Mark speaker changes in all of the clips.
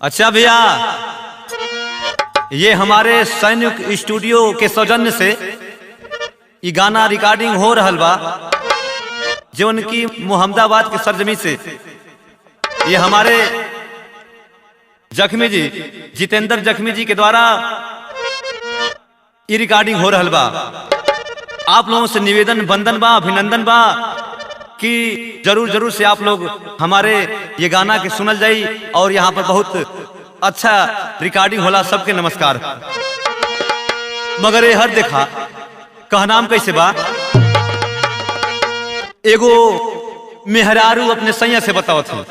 Speaker 1: अच्छा भैया, ये हमारे सैनिक स्टूडियो के सौजन्य से ये गाना रिकॉर्डिंग हो रहल बा, जो उनकी मोहम्मदाबाद के सरजमी से ये हमारे जख्मी जी, जितेंद्र जख्मी जी के द्वारा ये रिकॉर्डिंग हो रहल बा। आप लोगों से निवेदन, वंदन बा, अभिनंदन बा कि जरूर जरूर से आप लोग हमारे ये गाना के सुनल जाई और यहाँ पर बहुत अच्छा रिकॉर्डिंग होला। सबके नमस्कार। मगर ये हर देखा कहनाम कैसे बा, एगो मेहरारू अपने सैया से बताओ थे,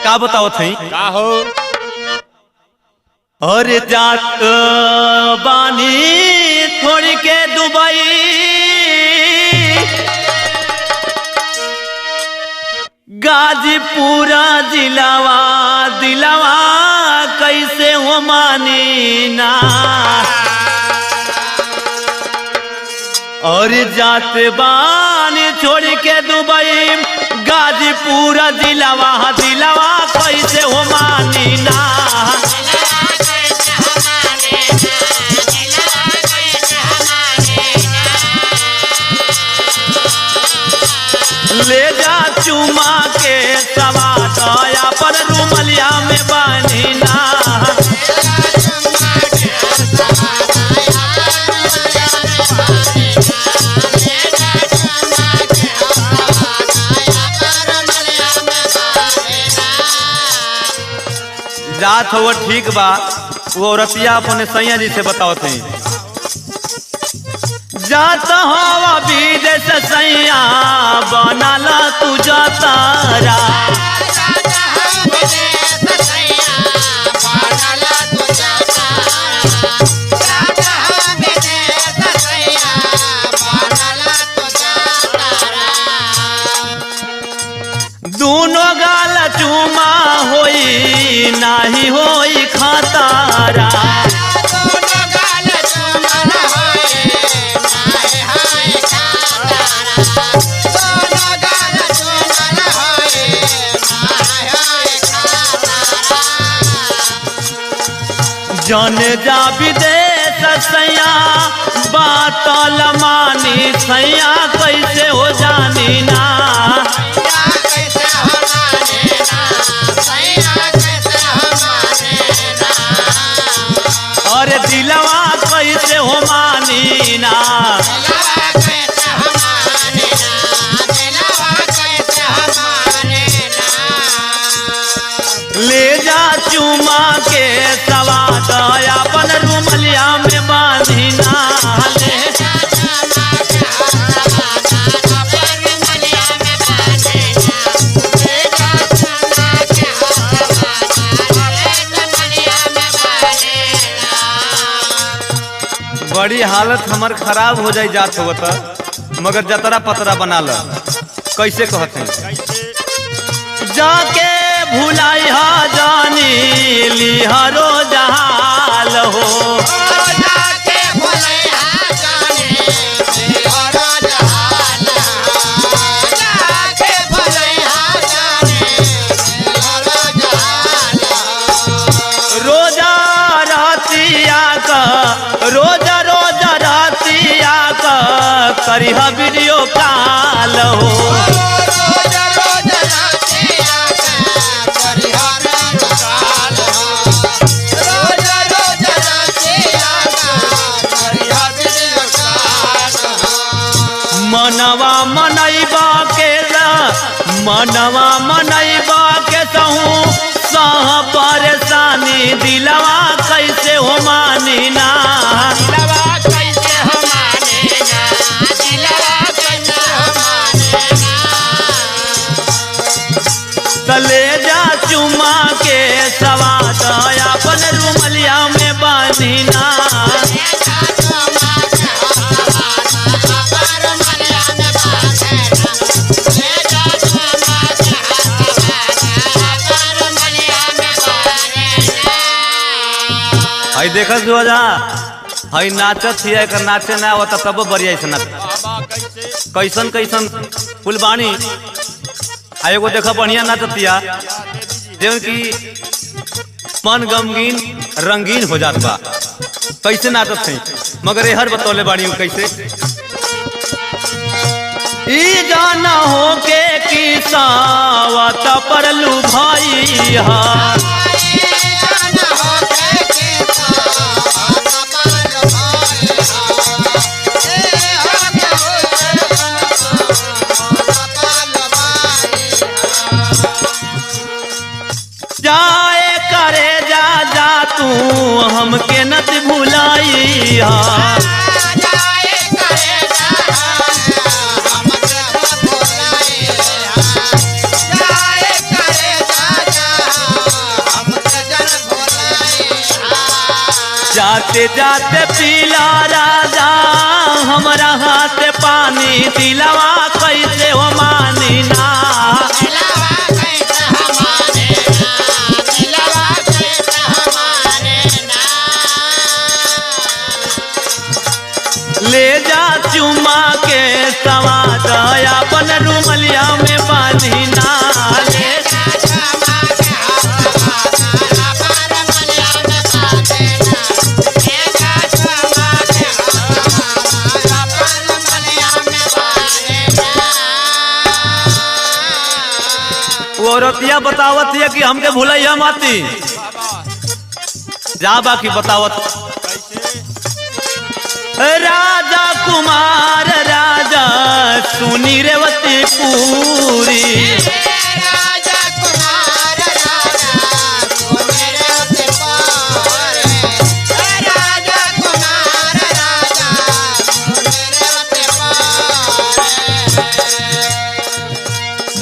Speaker 1: का बताओ थे
Speaker 2: का हो?
Speaker 1: अरे जात बानी छोड़ के दुबई, गाजीपुरा जिलावा दिलावा कैसे हो मानी ना। और जात बानी छोड़ के दुबई, गाजीपुरा जिलावा दिलावा कैसे हो मानी ना। ले जा चुमा के सवा दया पर रुमलिया में बानी ना। जात हो ठीक बा, वो रतिया अपने सैया जी से बताओ थे, जात हवा विदेश सैया बनाला तू जातारा। दोनों गाल चुमा होई नाही होई खातारा। जन जा विदेश सैया बातल मानी, सैया कैसे हो जानी ना। अरे दिलवा कैसे हो मानी ना। ले जा चुमा के सवा दया अपन रुमलिया में बांधी ना। बड़ी हालत हमार खराब हो जाए जात हो त, मगर जतरा पतरा बना ल। कैसे कहते हैं, जाके भुलाई हा जानी लिहरो जहाल हो। जाके भुलाई हा जानी लिहरो जहाल हो। जाके भुलाई हा जानी लिहरो जहाल हो। रोजा रातिया का, रोजा रोजा रातिया का करिहा वीडियो कॉल हो। मनवा मनैबा के मनवा मनैबा के सहूँ सह परेशानी, दिलवा कैसे हो मानी ना। दिलवा कैसे हो मानी ना, दिलवा कैसे हो मानी ना। तले जा चुमा के सवा दया अपन रुमलिया में बानी ना। हई देखा जुआ हई नाचत हिया कर, नाचे ना होता तब बढ़िया से नाच। कैसन कैसन फुलबानी एगो देखा बढ़िया नाचतिया, जौन की मन गमगीन रंगीन हो जात बा। कैसे नाचत थे मगर ये हर बतौले बाड़ी हूँ कैसे ई जाना हो के की सावत परलू भाई हा जाए करे जा जा तू हमके नत भुलाई हा जाए करे जा हमके नत भुलाई जाए करे जा हमके जन भुलाई जाते जाते पीला राजा हमरा हाथ पानी दिलवा कैसे हो मानी ना ले जा चुमा के सवाद अपन रुमलिया में बांधी ना ले जा चुमा के अपन रुमलिया में बांधी ना ले जा चुमा के अपन रुमलिया में बांधी ना। वो औरतिया बतावत है कि हमके भुलैया माती जा बाकी बतावत राजा कुमार राजा सुनी रेवती पूरी राजा कुमार राजा सुनी रेवती पूरी राजा कुमार राजा सुनी रेवती पूरी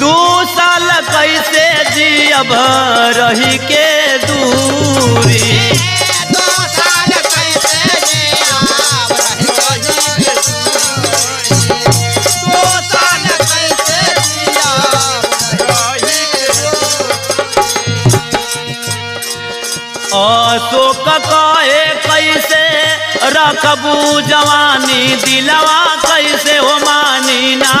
Speaker 1: 2 साल कैसे जियब रही के दूरी अशोक कहे कैसे रखबू जवानी दिलवा कैसे हो मानी ना